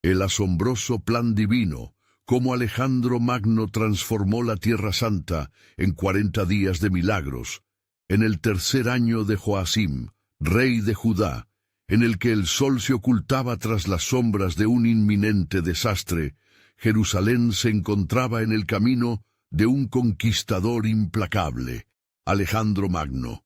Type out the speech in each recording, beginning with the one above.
El asombroso plan divino, cómo Alejandro Magno transformó la Tierra Santa en 40 días de milagros, en el tercer año de Joacim, rey de Judá, en el que el sol se ocultaba tras las sombras de un inminente desastre. Jerusalén se encontraba en el camino de un conquistador implacable, Alejandro Magno.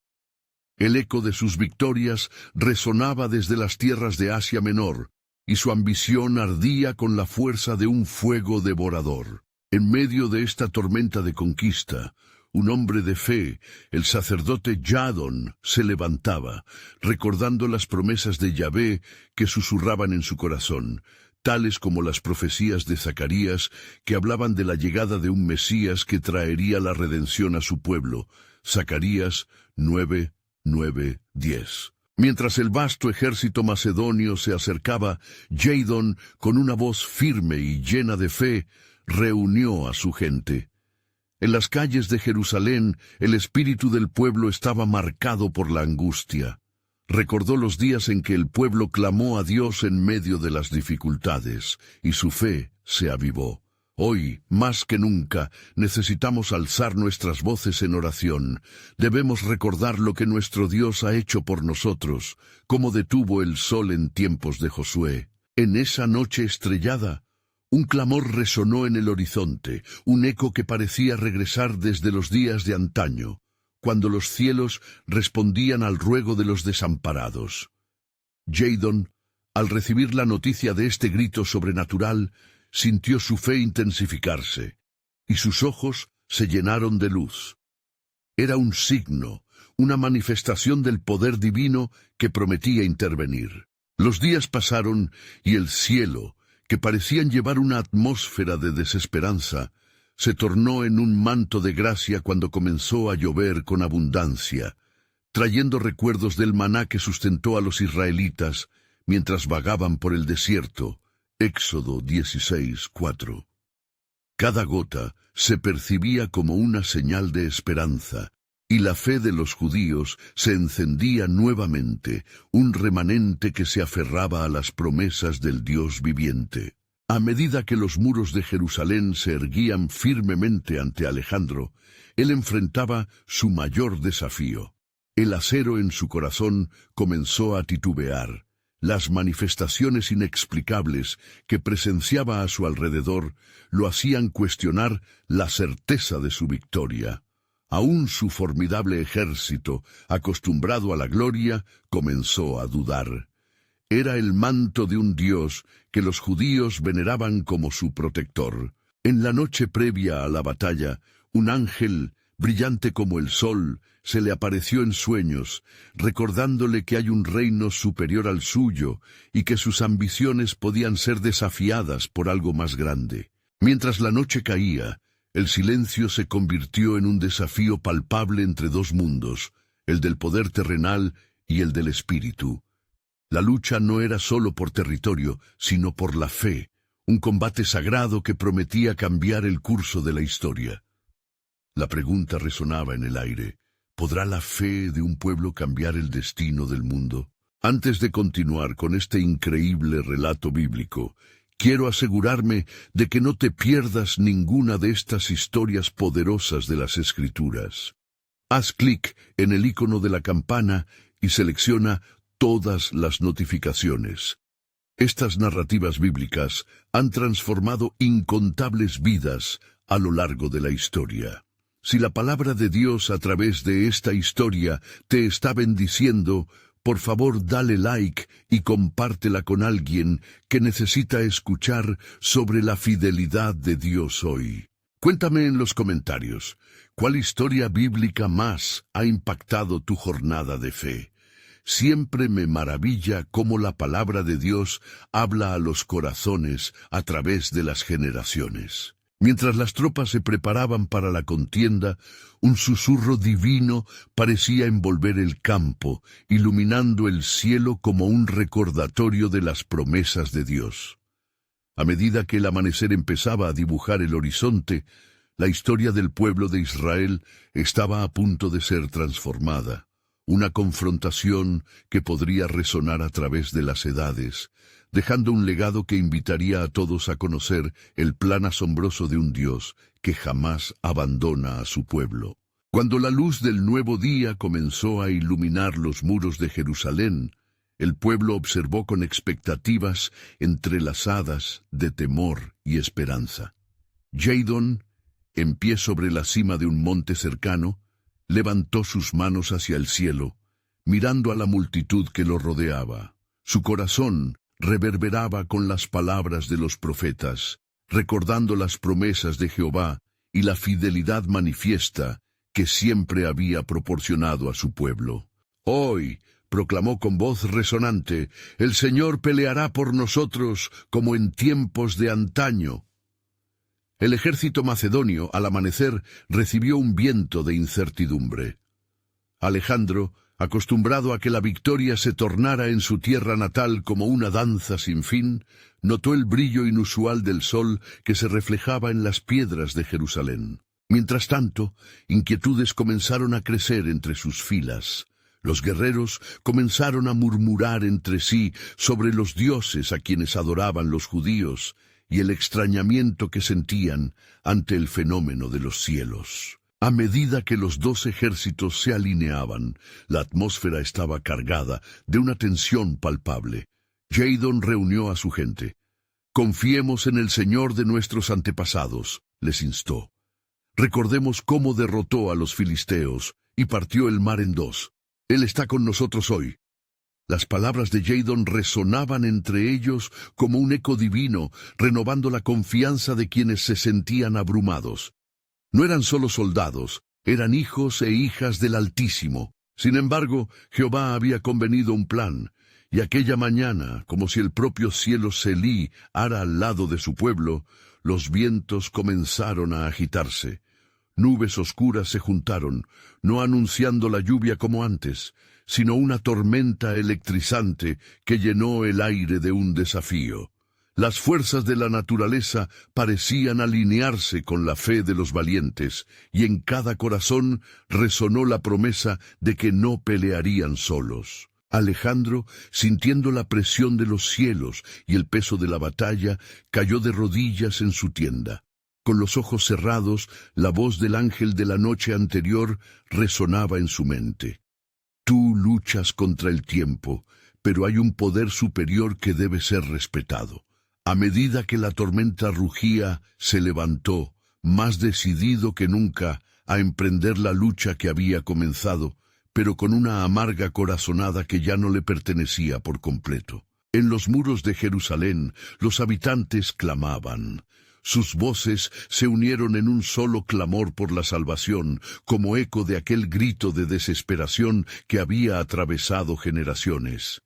El eco de sus victorias resonaba desde las tierras de Asia Menor, y su ambición ardía con la fuerza de un fuego devorador. En medio de esta tormenta de conquista, un hombre de fe, el sacerdote Jadon, se levantaba, recordando las promesas de Yahvé que susurraban en su corazón, tales como las profecías de Zacarías que hablaban de la llegada de un Mesías que traería la redención a su pueblo. Zacarías 9:9-10. Mientras el vasto ejército macedonio se acercaba, Jadon, con una voz firme y llena de fe, reunió a su gente. En las calles de Jerusalén, el espíritu del pueblo estaba marcado por la angustia. Recordó los días en que el pueblo clamó a Dios en medio de las dificultades, y su fe se avivó. Hoy, más que nunca, necesitamos alzar nuestras voces en oración. Debemos recordar lo que nuestro Dios ha hecho por nosotros, cómo detuvo el sol en tiempos de Josué. En esa noche estrellada, un clamor resonó en el horizonte, un eco que parecía regresar desde los días de antaño, cuando los cielos respondían al ruego de los desamparados. Jadon, al recibir la noticia de este grito sobrenatural, sintió su fe intensificarse, y sus ojos se llenaron de luz. Era un signo, una manifestación del poder divino que prometía intervenir. Los días pasaron y el cielo, que parecían llevar una atmósfera de desesperanza, se tornó en un manto de gracia cuando comenzó a llover con abundancia, trayendo recuerdos del maná que sustentó a los israelitas mientras vagaban por el desierto. Éxodo 16:4. Cada gota se percibía como una señal de esperanza, y la fe de los judíos se encendía nuevamente, un remanente que se aferraba a las promesas del Dios viviente. A medida que los muros de Jerusalén se erguían firmemente ante Alejandro, él enfrentaba su mayor desafío. El acero en su corazón comenzó a titubear. Las manifestaciones inexplicables que presenciaba a su alrededor lo hacían cuestionar la certeza de su victoria. Aún su formidable ejército, acostumbrado a la gloria, comenzó a dudar. Era el manto de un Dios que los judíos veneraban como su protector. En la noche previa a la batalla, un ángel, brillante como el sol, se le apareció en sueños, recordándole que hay un reino superior al suyo y que sus ambiciones podían ser desafiadas por algo más grande. Mientras la noche caía, el silencio se convirtió en un desafío palpable entre dos mundos, el del poder terrenal y el del espíritu. La lucha no era solo por territorio, sino por la fe, un combate sagrado que prometía cambiar el curso de la historia. La pregunta resonaba en el aire. ¿Podrá la fe de un pueblo cambiar el destino del mundo? Antes de continuar con este increíble relato bíblico, quiero asegurarme de que no te pierdas ninguna de estas historias poderosas de las Escrituras. Haz clic en el icono de la campana y selecciona todas las notificaciones. Estas narrativas bíblicas han transformado incontables vidas a lo largo de la historia. Si la palabra de Dios a través de esta historia te está bendiciendo, por favor dale like y compártela con alguien que necesita escuchar sobre la fidelidad de Dios hoy. Cuéntame en los comentarios, ¿cuál historia bíblica más ha impactado tu jornada de fe? Siempre me maravilla cómo la palabra de Dios habla a los corazones a través de las generaciones. Mientras las tropas se preparaban para la contienda, un susurro divino parecía envolver el campo, iluminando el cielo como un recordatorio de las promesas de Dios. A medida que el amanecer empezaba a dibujar el horizonte, la historia del pueblo de Israel estaba a punto de ser transformada. Una confrontación que podría resonar a través de las edades, dejando un legado que invitaría a todos a conocer el plan asombroso de un Dios que jamás abandona a su pueblo. Cuando la luz del nuevo día comenzó a iluminar los muros de Jerusalén, el pueblo observó con expectativas entrelazadas de temor y esperanza. Jadon, en pie sobre la cima de un monte cercano, levantó sus manos hacia el cielo, mirando a la multitud que lo rodeaba. Su corazón reverberaba con las palabras de los profetas, recordando las promesas de Jehová y la fidelidad manifiesta que siempre había proporcionado a su pueblo. Hoy, proclamó con voz resonante, el Señor peleará por nosotros como en tiempos de antaño. El ejército macedonio, al amanecer, recibió un viento de incertidumbre. Alejandro, acostumbrado a que la victoria se tornara en su tierra natal como una danza sin fin, notó el brillo inusual del sol que se reflejaba en las piedras de Jerusalén. Mientras tanto, inquietudes comenzaron a crecer entre sus filas. Los guerreros comenzaron a murmurar entre sí sobre los dioses a quienes adoraban los judíos y el extrañamiento que sentían ante el fenómeno de los cielos. A medida que los dos ejércitos se alineaban, la atmósfera estaba cargada de una tensión palpable. Jadon reunió a su gente. «Confiemos en el Señor de nuestros antepasados», les instó. «Recordemos cómo derrotó a los filisteos y partió el mar en dos. Él está con nosotros hoy». Las palabras de Jadon resonaban entre ellos como un eco divino, renovando la confianza de quienes se sentían abrumados. No eran solo soldados, eran hijos e hijas del Altísimo. Sin embargo, Jehová había convenido un plan, y aquella mañana, como si el propio cielo Selí ara al lado de su pueblo, los vientos comenzaron a agitarse. Nubes oscuras se juntaron, no anunciando la lluvia como antes, sino una tormenta electrizante que llenó el aire de un desafío. Las fuerzas de la naturaleza parecían alinearse con la fe de los valientes, y en cada corazón resonó la promesa de que no pelearían solos. Alejandro, sintiendo la presión de los cielos y el peso de la batalla, cayó de rodillas en su tienda. Con los ojos cerrados, la voz del ángel de la noche anterior resonaba en su mente. Tú luchas contra el tiempo, pero hay un poder superior que debe ser respetado. A medida que la tormenta rugía, se levantó, más decidido que nunca, a emprender la lucha que había comenzado, pero con una amarga corazonada que ya no le pertenecía por completo. En los muros de Jerusalén, los habitantes clamaban. Sus voces se unieron en un solo clamor por la salvación, como eco de aquel grito de desesperación que había atravesado generaciones.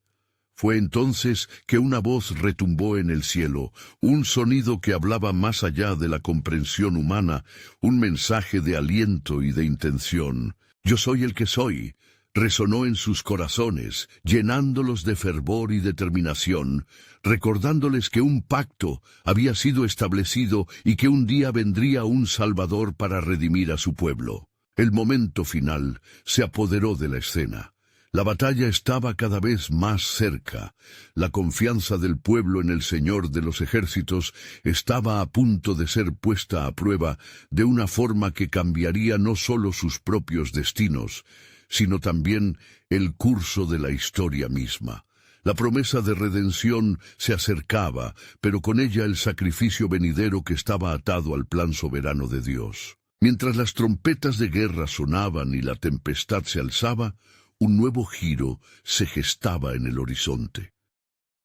Fue entonces que una voz retumbó en el cielo, un sonido que hablaba más allá de la comprensión humana, un mensaje de aliento y de intención. «Yo soy el que soy», resonó en sus corazones, llenándolos de fervor y determinación, recordándoles que un pacto había sido establecido y que un día vendría un Salvador para redimir a su pueblo. El momento final se apoderó de la escena. La batalla estaba cada vez más cerca. La confianza del pueblo en el Señor de los ejércitos estaba a punto de ser puesta a prueba de una forma que cambiaría no solo sus propios destinos, sino también el curso de la historia misma. La promesa de redención se acercaba, pero con ella el sacrificio venidero que estaba atado al plan soberano de Dios. Mientras las trompetas de guerra sonaban y la tempestad se alzaba, un nuevo giro se gestaba en el horizonte.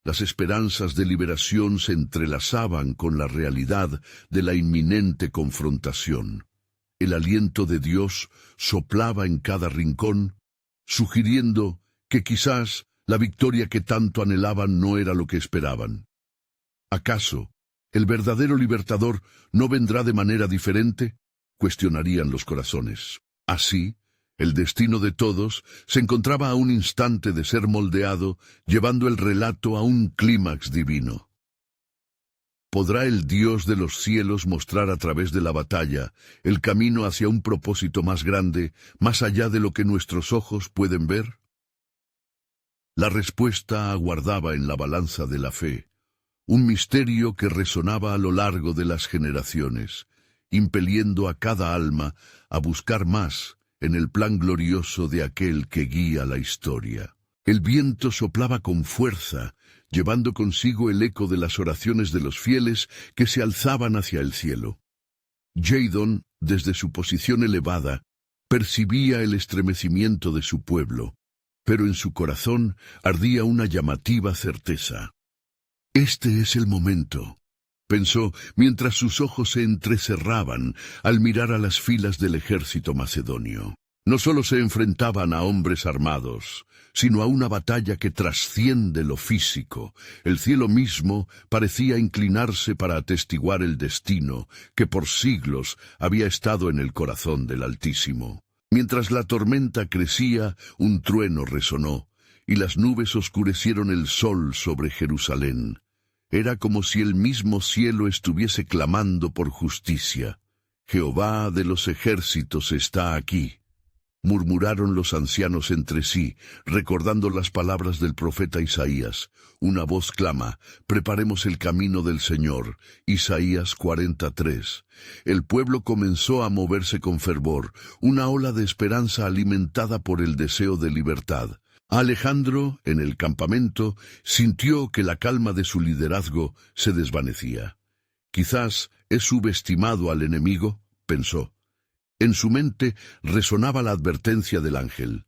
Las esperanzas de liberación se entrelazaban con la realidad de la inminente confrontación. El aliento de Dios soplaba en cada rincón, sugiriendo que quizás la victoria que tanto anhelaban no era lo que esperaban. ¿Acaso el verdadero libertador no vendrá de manera diferente?, cuestionarían los corazones. Así, el destino de todos se encontraba a un instante de ser moldeado, llevando el relato a un clímax divino. ¿Podrá el Dios de los cielos mostrar a través de la batalla el camino hacia un propósito más grande, más allá de lo que nuestros ojos pueden ver? La respuesta aguardaba en la balanza de la fe. un misterio que resonaba a lo largo de las generaciones, impeliendo a cada alma a buscar más en el plan glorioso de aquel que guía la historia. El viento soplaba con fuerza, llevando consigo el eco de las oraciones de los fieles que se alzaban hacia el cielo. Jadon, desde su posición elevada, percibía el estremecimiento de su pueblo, pero en su corazón ardía una llamativa certeza. «Este es el momento», pensó mientras sus ojos se entrecerraban al mirar a las filas del ejército macedonio. No solo se enfrentaban a hombres armados, sino a una batalla que trasciende lo físico. El cielo mismo parecía inclinarse para atestiguar el destino que por siglos había estado en el corazón del Altísimo. Mientras la tormenta crecía, un trueno resonó, y las nubes oscurecieron el sol sobre Jerusalén. Era como si el mismo cielo estuviese clamando por justicia. «Jehová de los ejércitos está aquí», murmuraron los ancianos entre sí, recordando las palabras del profeta Isaías. Una voz clama: «Preparemos el camino del Señor». Isaías 43. El pueblo comenzó a moverse con fervor, una ola de esperanza alimentada por el deseo de libertad. Alejandro, en el campamento, sintió que la calma de su liderazgo se desvanecía. «Quizás he subestimado al enemigo», pensó. En su mente resonaba la advertencia del ángel,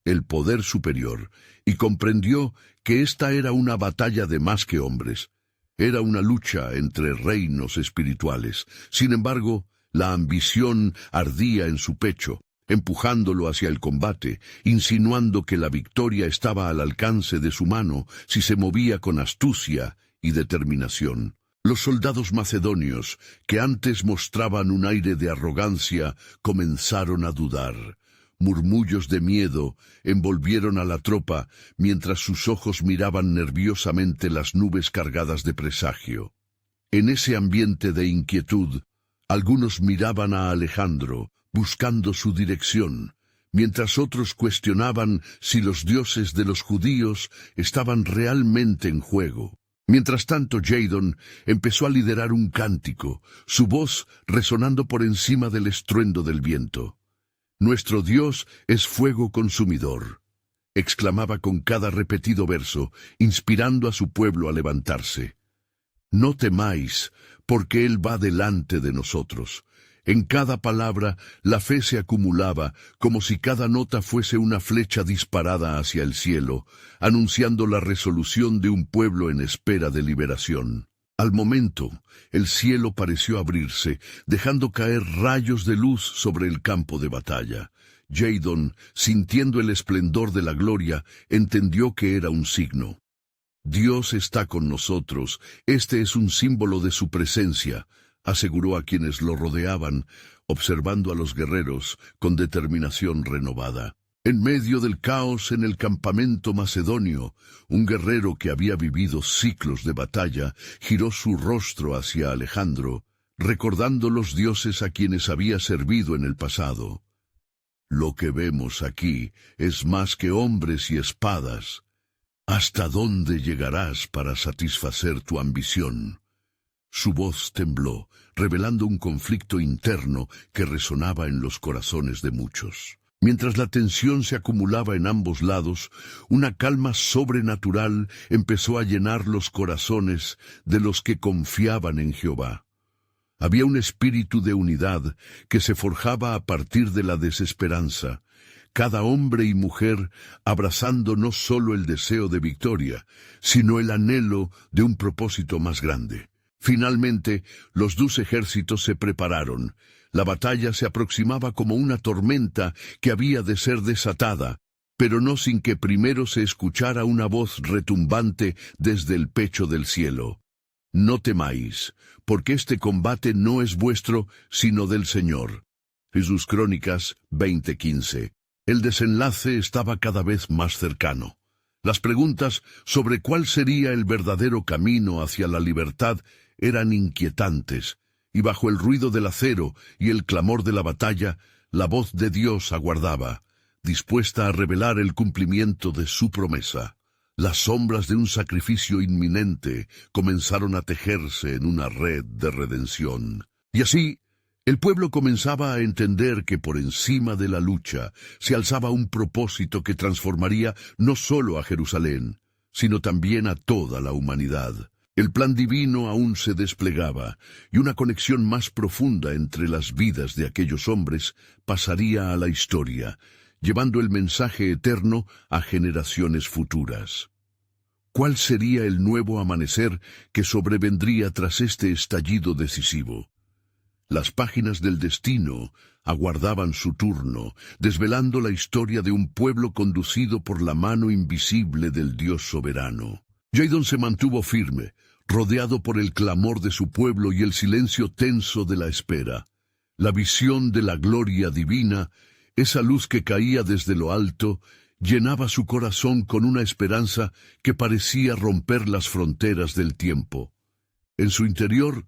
el poder superior, y comprendió que esta era una batalla de más que hombres. Era una lucha entre reinos espirituales. Sin embargo, la ambición ardía en su pecho, empujándolo hacia el combate, insinuando que la victoria estaba al alcance de su mano si se movía con astucia y determinación. Los soldados macedonios, que antes mostraban un aire de arrogancia, comenzaron a dudar. Murmullos de miedo envolvieron a la tropa, mientras sus ojos miraban nerviosamente las nubes cargadas de presagio. En ese ambiente de inquietud, algunos miraban a Alejandro, buscando su dirección, mientras otros cuestionaban si los dioses de los judíos estaban realmente en juego. Mientras tanto, Jadon empezó a liderar un cántico, su voz resonando por encima del estruendo del viento. «Nuestro Dios es fuego consumidor», exclamaba con cada repetido verso, inspirando a su pueblo a levantarse. «No temáis, porque Él va delante de nosotros». En cada palabra, la fe se acumulaba, como si cada nota fuese una flecha disparada hacia el cielo, anunciando la resolución de un pueblo en espera de liberación. Al momento, el cielo pareció abrirse, dejando caer rayos de luz sobre el campo de batalla. Jadon, sintiendo el esplendor de la gloria, entendió que era un signo. «Dios está con nosotros, este es un símbolo de su presencia», aseguró a quienes lo rodeaban, observando a los guerreros con determinación renovada. En medio del caos en el campamento macedonio, un guerrero que había vivido ciclos de batalla giró su rostro hacia Alejandro, recordando los dioses a quienes había servido en el pasado. «Lo que vemos aquí es más que hombres y espadas. ¿Hasta dónde llegarás para satisfacer tu ambición?». Su voz tembló, revelando un conflicto interno que resonaba en los corazones de muchos. Mientras la tensión se acumulaba en ambos lados, una calma sobrenatural empezó a llenar los corazones de los que confiaban en Jehová. Había un espíritu de unidad que se forjaba a partir de la desesperanza, cada hombre y mujer abrazando no solo el deseo de victoria, sino el anhelo de un propósito más grande. Finalmente, los dos ejércitos se prepararon. La batalla se aproximaba como una tormenta que había de ser desatada, pero no sin que primero se escuchara una voz retumbante desde el pecho del cielo. «No temáis, porque este combate no es vuestro, sino del Señor». Jesús Crónicas 20:15. El desenlace estaba cada vez más cercano. Las preguntas sobre cuál sería el verdadero camino hacia la libertad eran inquietantes, y bajo el ruido del acero y el clamor de la batalla, la voz de Dios aguardaba, dispuesta a revelar el cumplimiento de su promesa. Las sombras de un sacrificio inminente comenzaron a tejerse en una red de redención. Y así, el pueblo comenzaba a entender que por encima de la lucha se alzaba un propósito que transformaría no solo a Jerusalén, sino también a toda la humanidad. El plan divino aún se desplegaba, y una conexión más profunda entre las vidas de aquellos hombres pasaría a la historia, llevando el mensaje eterno a generaciones futuras. ¿Cuál sería el nuevo amanecer que sobrevendría tras este estallido decisivo? Las páginas del destino aguardaban su turno, desvelando la historia de un pueblo conducido por la mano invisible del Dios soberano. Jadon se mantuvo firme, rodeado por el clamor de su pueblo y el silencio tenso de la espera. La visión de la gloria divina, esa luz que caía desde lo alto, llenaba su corazón con una esperanza que parecía romper las fronteras del tiempo. En su interior,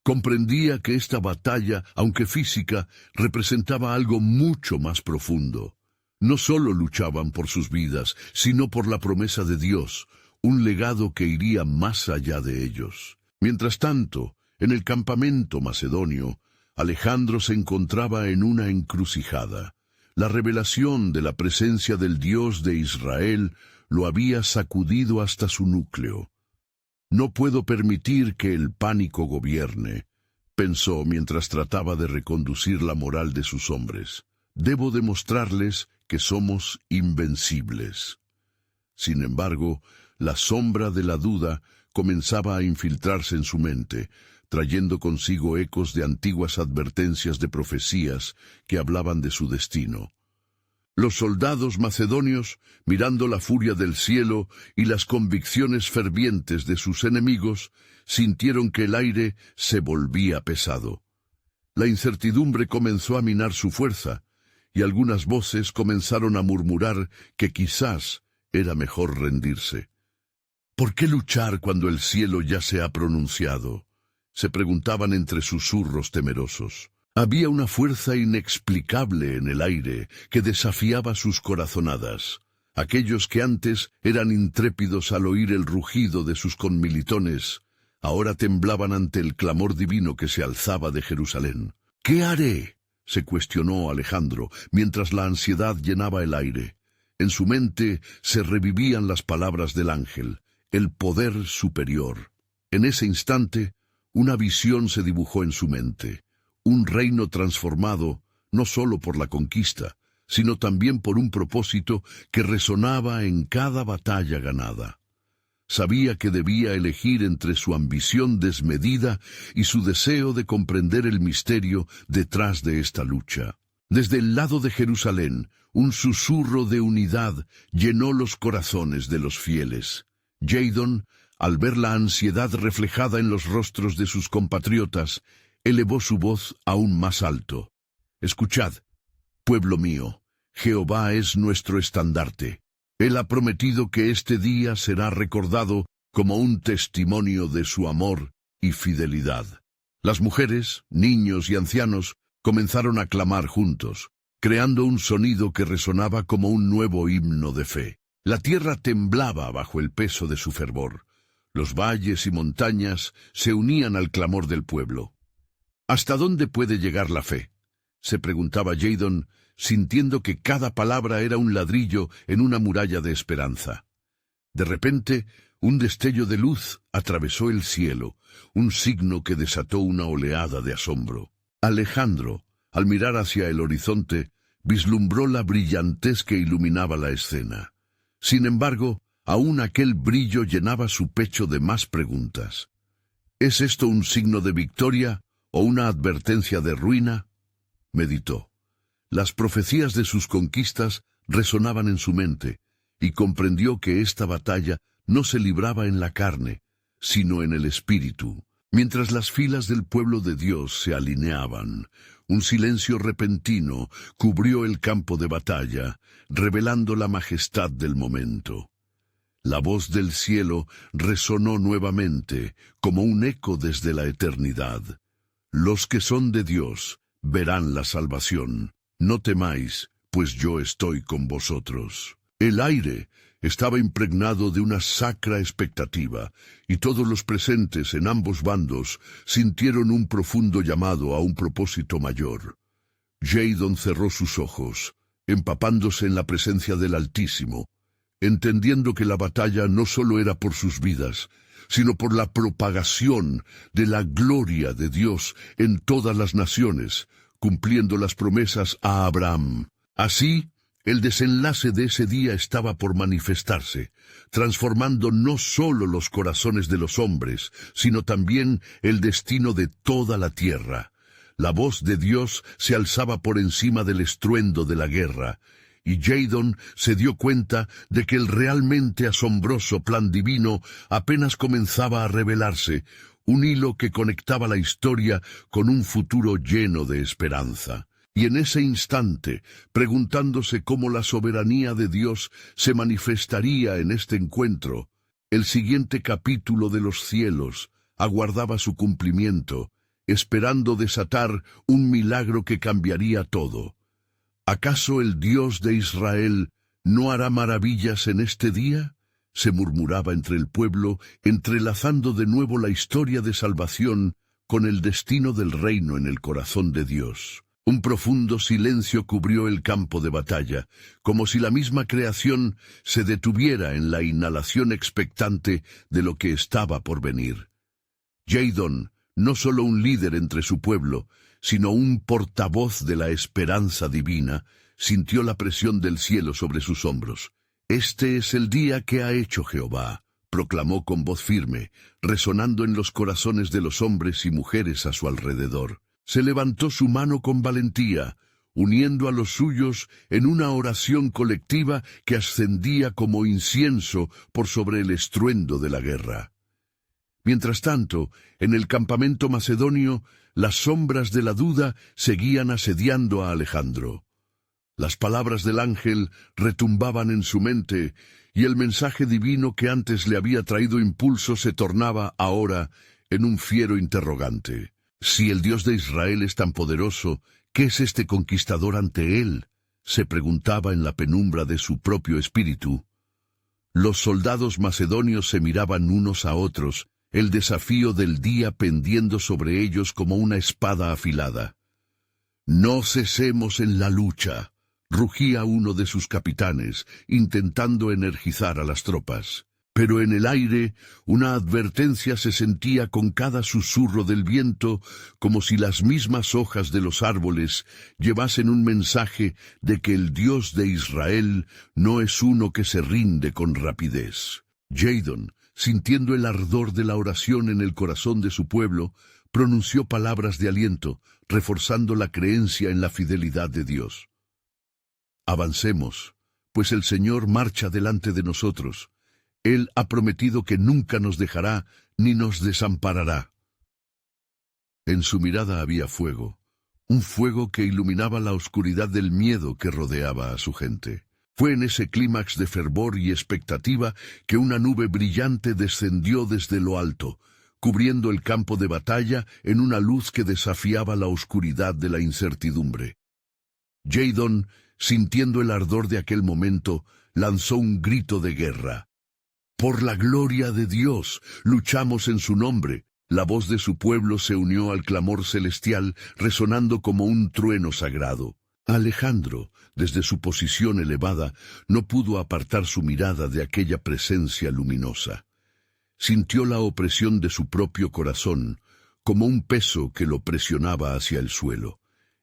comprendía que esta batalla, aunque física, representaba algo mucho más profundo. No solo luchaban por sus vidas, sino por la promesa de Dios, un legado que iría más allá de ellos. Mientras tanto, en el campamento macedonio, Alejandro se encontraba en una encrucijada. La revelación de la presencia del Dios de Israel lo había sacudido hasta su núcleo. «No puedo permitir que el pánico gobierne», pensó mientras trataba de reconducir la moral de sus hombres. «Debo demostrarles que somos invencibles». Sin embargo, la sombra de la duda comenzaba a infiltrarse en su mente, trayendo consigo ecos de antiguas advertencias de profecías que hablaban de su destino. Los soldados macedonios, mirando la furia del cielo y las convicciones fervientes de sus enemigos, sintieron que el aire se volvía pesado. La incertidumbre comenzó a minar su fuerza, y algunas voces comenzaron a murmurar que quizás era mejor rendirse. «¿Por qué luchar cuando el cielo ya se ha pronunciado?», se preguntaban entre susurros temerosos. Había una fuerza inexplicable en el aire que desafiaba sus corazonadas. Aquellos que antes eran intrépidos al oír el rugido de sus conmilitones, ahora temblaban ante el clamor divino que se alzaba de Jerusalén. «¿Qué haré?», se cuestionó Alejandro, mientras la ansiedad llenaba el aire. En su mente se revivían las palabras del ángel, el poder superior. En ese instante, una visión se dibujó en su mente. Un reino transformado, no solo por la conquista, sino también por un propósito que resonaba en cada batalla ganada. Sabía que debía elegir entre su ambición desmedida y su deseo de comprender el misterio detrás de esta lucha. Desde el lado de Jerusalén, un susurro de unidad llenó los corazones de los fieles. Jadon, al ver la ansiedad reflejada en los rostros de sus compatriotas, elevó su voz aún más alto. «Escuchad, pueblo mío, Jehová es nuestro estandarte. Él ha prometido que este día será recordado como un testimonio de su amor y fidelidad». Las mujeres, niños y ancianos comenzaron a clamar juntos, creando un sonido que resonaba como un nuevo himno de fe. La tierra temblaba bajo el peso de su fervor. Los valles y montañas se unían al clamor del pueblo. «¿Hasta dónde puede llegar la fe?», se preguntaba Jadon, sintiendo que cada palabra era un ladrillo en una muralla de esperanza. De repente, un destello de luz atravesó el cielo, un signo que desató una oleada de asombro. Alejandro, al mirar hacia el horizonte, vislumbró la brillantez que iluminaba la escena. Sin embargo, aún aquel brillo llenaba su pecho de más preguntas. ¿Es esto un signo de victoria o una advertencia de ruina? Meditó. Las profecías de sus conquistas resonaban en su mente, y comprendió que esta batalla no se libraba en la carne, sino en el espíritu. Mientras las filas del pueblo de Dios se alineaban, un silencio repentino cubrió el campo de batalla, revelando la majestad del momento. La voz del cielo resonó nuevamente, como un eco desde la eternidad. «Los que son de Dios verán la salvación. No temáis, pues yo estoy con vosotros». El aire, estaba impregnado de una sacra expectativa, y todos los presentes en ambos bandos sintieron un profundo llamado a un propósito mayor. Jadon cerró sus ojos, empapándose en la presencia del Altísimo, entendiendo que la batalla no solo era por sus vidas, sino por la propagación de la gloria de Dios en todas las naciones, cumpliendo las promesas a Abraham. Así, el desenlace de ese día estaba por manifestarse, transformando no solo los corazones de los hombres, sino también el destino de toda la tierra. La voz de Dios se alzaba por encima del estruendo de la guerra, y Jadon se dio cuenta de que el realmente asombroso plan divino apenas comenzaba a revelarse, un hilo que conectaba la historia con un futuro lleno de esperanza. Y en ese instante, preguntándose cómo la soberanía de Dios se manifestaría en este encuentro, el siguiente capítulo de los cielos aguardaba su cumplimiento, esperando desatar un milagro que cambiaría todo. ¿Acaso el Dios de Israel no hará maravillas en este día?, se murmuraba entre el pueblo, entrelazando de nuevo la historia de salvación con el destino del reino en el corazón de Dios. Un profundo silencio cubrió el campo de batalla, como si la misma creación se detuviera en la inhalación expectante de lo que estaba por venir. Jadon, no solo un líder entre su pueblo, sino un portavoz de la esperanza divina, sintió la presión del cielo sobre sus hombros. «Este es el día que ha hecho Jehová», proclamó con voz firme, resonando en los corazones de los hombres y mujeres a su alrededor. Se levantó su mano con valentía, uniendo a los suyos en una oración colectiva que ascendía como incienso por sobre el estruendo de la guerra. Mientras tanto, en el campamento macedonio, las sombras de la duda seguían asediando a Alejandro. Las palabras del ángel retumbaban en su mente, y el mensaje divino que antes le había traído impulso se tornaba ahora en un fiero interrogante. «Si el Dios de Israel es tan poderoso, ¿qué es este conquistador ante él?», se preguntaba en la penumbra de su propio espíritu. Los soldados macedonios se miraban unos a otros, el desafío del día pendiendo sobre ellos como una espada afilada. «No cesemos en la lucha», rugía uno de sus capitanes, intentando energizar a las tropas. Pero en el aire, una advertencia se sentía con cada susurro del viento, como si las mismas hojas de los árboles llevasen un mensaje de que el Dios de Israel no es uno que se rinde con rapidez. Jadon, sintiendo el ardor de la oración en el corazón de su pueblo, pronunció palabras de aliento, reforzando la creencia en la fidelidad de Dios. «Avancemos, pues el Señor marcha delante de nosotros. Él ha prometido que nunca nos dejará ni nos desamparará». En su mirada había fuego, un fuego que iluminaba la oscuridad del miedo que rodeaba a su gente. Fue en ese clímax de fervor y expectativa que una nube brillante descendió desde lo alto, cubriendo el campo de batalla en una luz que desafiaba la oscuridad de la incertidumbre. Jadon, sintiendo el ardor de aquel momento, lanzó un grito de guerra. «Por la gloria de Dios, luchamos en su nombre». La voz de su pueblo se unió al clamor celestial, resonando como un trueno sagrado. Alejandro, desde su posición elevada, no pudo apartar su mirada de aquella presencia luminosa. Sintió la opresión de su propio corazón, como un peso que lo presionaba hacia el suelo.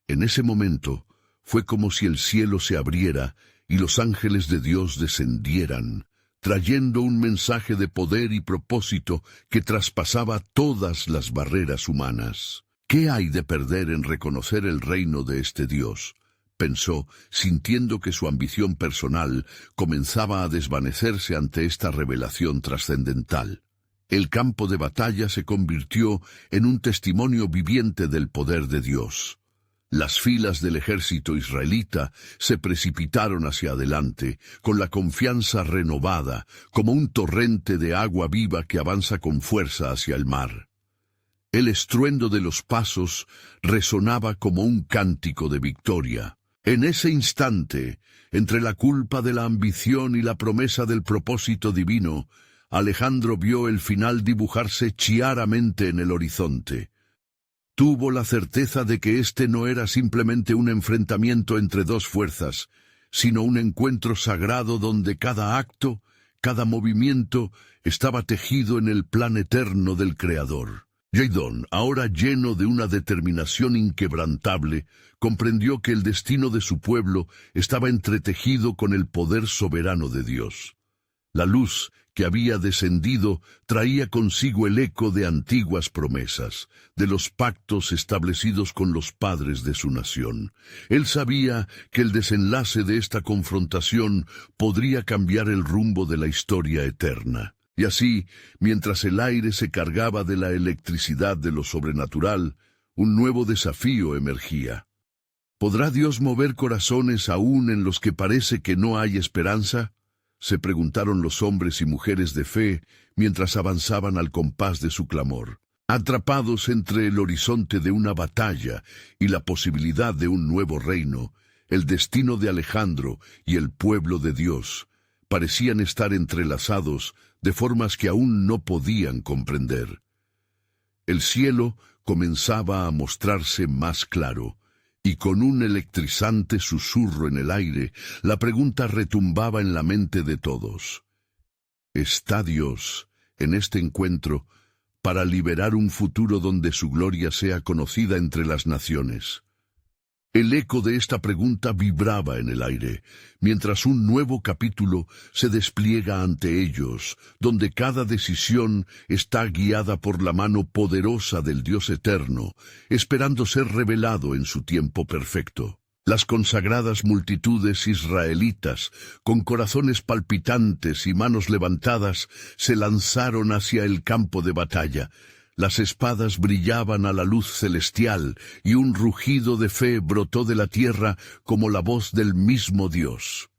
En ese momento, fue como si el cielo se abriera y los ángeles de Dios descendieran, trayendo un mensaje de poder y propósito que traspasaba todas las barreras humanas. «¿Qué hay de perder en reconocer el reino de este Dios?», pensó, sintiendo que su ambición personal comenzaba a desvanecerse ante esta revelación trascendental. El campo de batalla se convirtió en un testimonio viviente del poder de Dios. Las filas del ejército israelita se precipitaron hacia adelante, con la confianza renovada, como un torrente de agua viva que avanza con fuerza hacia el mar. El estruendo de los pasos resonaba como un cántico de victoria. En ese instante, entre la culpa de la ambición y la promesa del propósito divino, Alejandro vio el final dibujarse chiaramente en el horizonte. Tuvo la certeza de que este no era simplemente un enfrentamiento entre dos fuerzas, sino un encuentro sagrado donde cada acto, cada movimiento, estaba tejido en el plan eterno del Creador. Jadon, ahora lleno de una determinación inquebrantable, comprendió que el destino de su pueblo estaba entretejido con el poder soberano de Dios. La luz que había descendido traía consigo el eco de antiguas promesas, de los pactos establecidos con los padres de su nación. Él sabía que el desenlace de esta confrontación podría cambiar el rumbo de la historia eterna. Y así, mientras el aire se cargaba de la electricidad de lo sobrenatural, un nuevo desafío emergía. ¿Podrá Dios mover corazones aún en los que parece que no hay esperanza?, se preguntaron los hombres y mujeres de fe mientras avanzaban al compás de su clamor. Atrapados entre el horizonte de una batalla y la posibilidad de un nuevo reino, el destino de Alejandro y el pueblo de Dios parecían estar entrelazados de formas que aún no podían comprender. El cielo comenzaba a mostrarse más claro, y con un electrizante susurro en el aire, la pregunta retumbaba en la mente de todos. ¿Está Dios en este encuentro para liberar un futuro donde su gloria sea conocida entre las naciones? El eco de esta pregunta vibraba en el aire, mientras un nuevo capítulo se despliega ante ellos, donde cada decisión está guiada por la mano poderosa del Dios eterno, esperando ser revelado en su tiempo perfecto. Las consagradas multitudes israelitas, con corazones palpitantes y manos levantadas, se lanzaron hacia el campo de batalla. Las espadas brillaban a la luz celestial, y un rugido de fe brotó de la tierra como la voz del mismo Dios.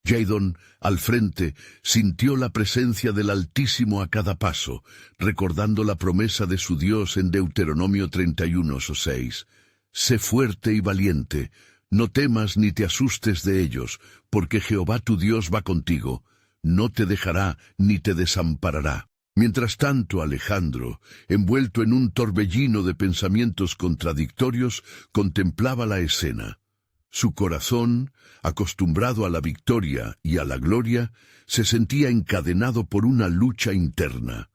Jadon, al frente, sintió la presencia del Altísimo a cada paso, recordando la promesa de su Dios en Deuteronomio 31:6. Sé fuerte y valiente, no temas ni te asustes de ellos, porque Jehová tu Dios va contigo, no te dejará ni te desamparará. Mientras tanto, Alejandro, envuelto en un torbellino de pensamientos contradictorios, contemplaba la escena. Su corazón, acostumbrado a la victoria y a la gloria, se sentía encadenado por una lucha interna.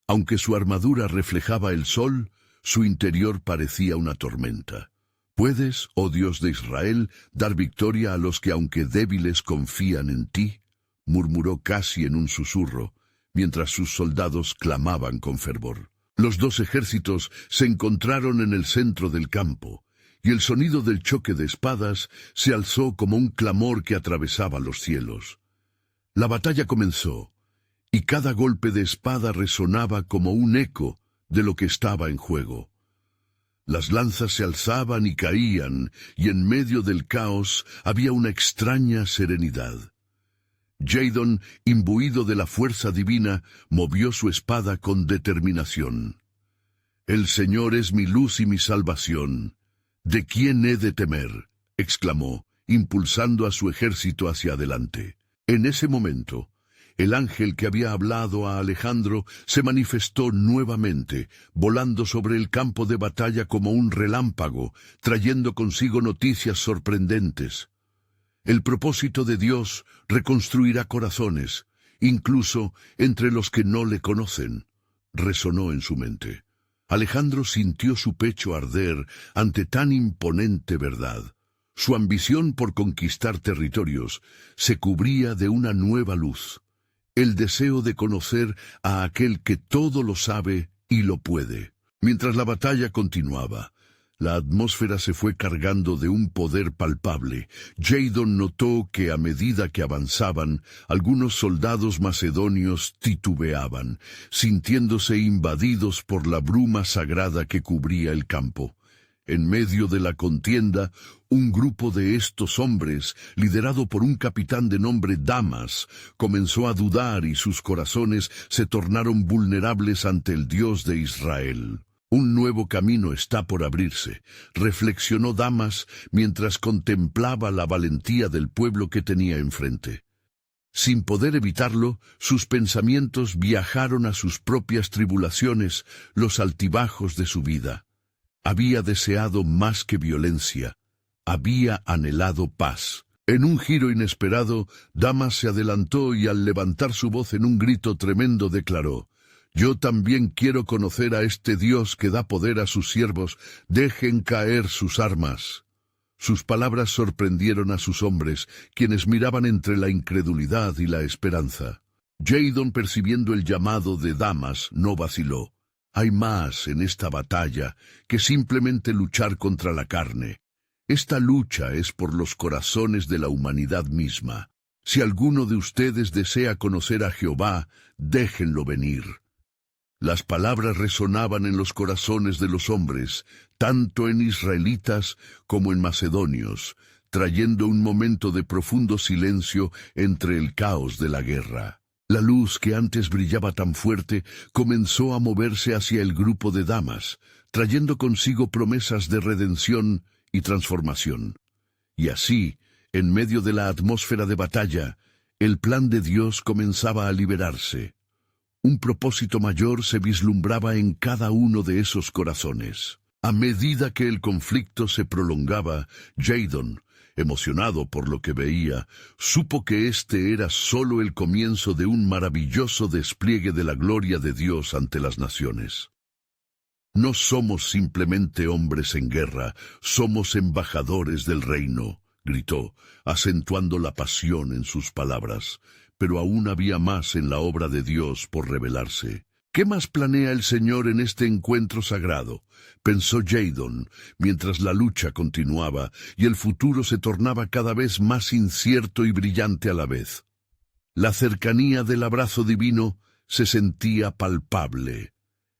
Aunque su armadura reflejaba el sol, su interior parecía una tormenta. ¿Puedes, oh Dios de Israel, dar victoria a los que, aunque débiles, confían en ti?, murmuró casi en un susurro, mientras sus soldados clamaban con fervor. Los dos ejércitos se encontraron en el centro del campo, y el sonido del choque de espadas se alzó como un clamor que atravesaba los cielos. La batalla comenzó, y cada golpe de espada resonaba como un eco de lo que estaba en juego. Las lanzas se alzaban y caían, y en medio del caos había una extraña serenidad. Jadon, imbuido de la fuerza divina, movió su espada con determinación. «El Señor es mi luz y mi salvación. ¿De quién he de temer?», exclamó, impulsando a su ejército hacia adelante. En ese momento, el ángel que había hablado a Alejandro se manifestó nuevamente, volando sobre el campo de batalla como un relámpago, trayendo consigo noticias sorprendentes. El propósito de Dios reconstruirá corazones, incluso entre los que no le conocen, resonó en su mente. Alejandro sintió su pecho arder ante tan imponente verdad. Su ambición por conquistar territorios se cubría de una nueva luz, el deseo de conocer a aquel que todo lo sabe y lo puede. Mientras la batalla continuaba, la atmósfera se fue cargando de un poder palpable. Jadon notó que a medida que avanzaban, algunos soldados macedonios titubeaban, sintiéndose invadidos por la bruma sagrada que cubría el campo. En medio de la contienda, un grupo de estos hombres, liderado por un capitán de nombre Damas, comenzó a dudar y sus corazones se tornaron vulnerables ante el Dios de Israel. Un nuevo camino está por abrirse, reflexionó Damas mientras contemplaba la valentía del pueblo que tenía enfrente. Sin poder evitarlo, sus pensamientos viajaron a sus propias tribulaciones, los altibajos de su vida. Había deseado más que violencia, había anhelado paz. En un giro inesperado, Damas se adelantó y al levantar su voz en un grito tremendo declaró: «Yo también quiero conocer a este Dios que da poder a sus siervos, dejen caer sus armas». Sus palabras sorprendieron a sus hombres, quienes miraban entre la incredulidad y la esperanza. Jadon, percibiendo el llamado de Damas, no vaciló. Hay más en esta batalla que simplemente luchar contra la carne. Esta lucha es por los corazones de la humanidad misma. Si alguno de ustedes desea conocer a Jehová, déjenlo venir. Las palabras resonaban en los corazones de los hombres, tanto en israelitas como en macedonios, trayendo un momento de profundo silencio entre el caos de la guerra. La luz que antes brillaba tan fuerte comenzó a moverse hacia el grupo de Damas, trayendo consigo promesas de redención y transformación. Y así, en medio de la atmósfera de batalla, el plan de Dios comenzaba a liberarse. Un propósito mayor se vislumbraba en cada uno de esos corazones. A medida que el conflicto se prolongaba, Jadon, emocionado por lo que veía, supo que este era solo el comienzo de un maravilloso despliegue de la gloria de Dios ante las naciones. No somos simplemente hombres en guerra, somos embajadores del reino, gritó, acentuando la pasión en sus palabras. Pero aún había más en la obra de Dios por revelarse. ¿Qué más planea el Señor en este encuentro sagrado?, pensó Jadon, mientras la lucha continuaba y el futuro se tornaba cada vez más incierto y brillante a la vez. La cercanía del abrazo divino se sentía palpable,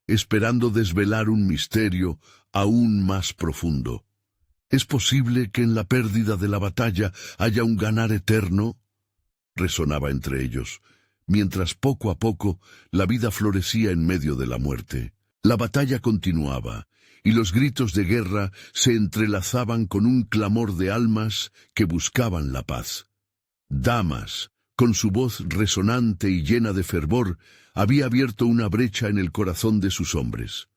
esperando desvelar un misterio aún más profundo. ¿Es posible que en la pérdida de la batalla haya un ganar eterno?, resonaba entre ellos, mientras poco a poco la vida florecía en medio de la muerte. La batalla continuaba, y los gritos de guerra se entrelazaban con un clamor de almas que buscaban la paz. Damas, con su voz resonante y llena de fervor, había abierto una brecha en el corazón de sus hombres.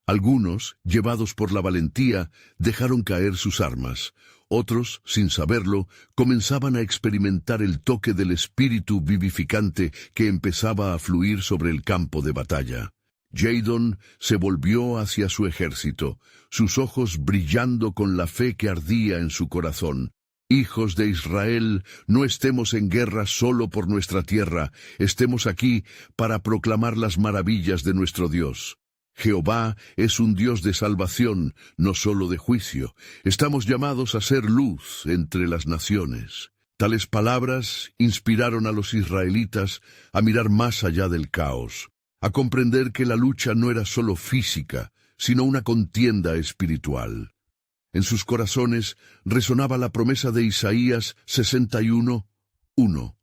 Algunos, llevados por la valentía, dejaron caer sus armas. Otros, sin saberlo, comenzaban a experimentar el toque del espíritu vivificante que empezaba a fluir sobre el campo de batalla. Jadon se volvió hacia su ejército, sus ojos brillando con la fe que ardía en su corazón. Hijos de Israel, no estemos en guerra solo por nuestra tierra, estemos aquí para proclamar las maravillas de nuestro Dios. Jehová es un Dios de salvación, no solo de juicio. Estamos llamados a ser luz entre las naciones. Tales palabras inspiraron a los israelitas a mirar más allá del caos, a comprender que la lucha no era solo física, sino una contienda espiritual. En sus corazones resonaba la promesa de Isaías 61:1.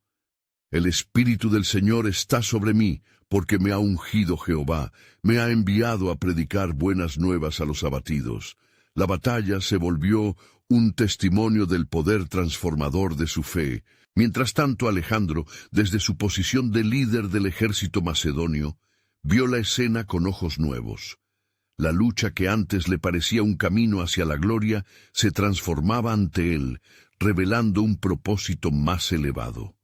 El Espíritu del Señor está sobre mí, porque me ha ungido Jehová, me ha enviado a predicar buenas nuevas a los abatidos. La batalla se volvió un testimonio del poder transformador de su fe. Mientras tanto, Alejandro, desde su posición de líder del ejército macedonio, vio la escena con ojos nuevos. La lucha que antes le parecía un camino hacia la gloria se transformaba ante él, revelando un propósito más elevado.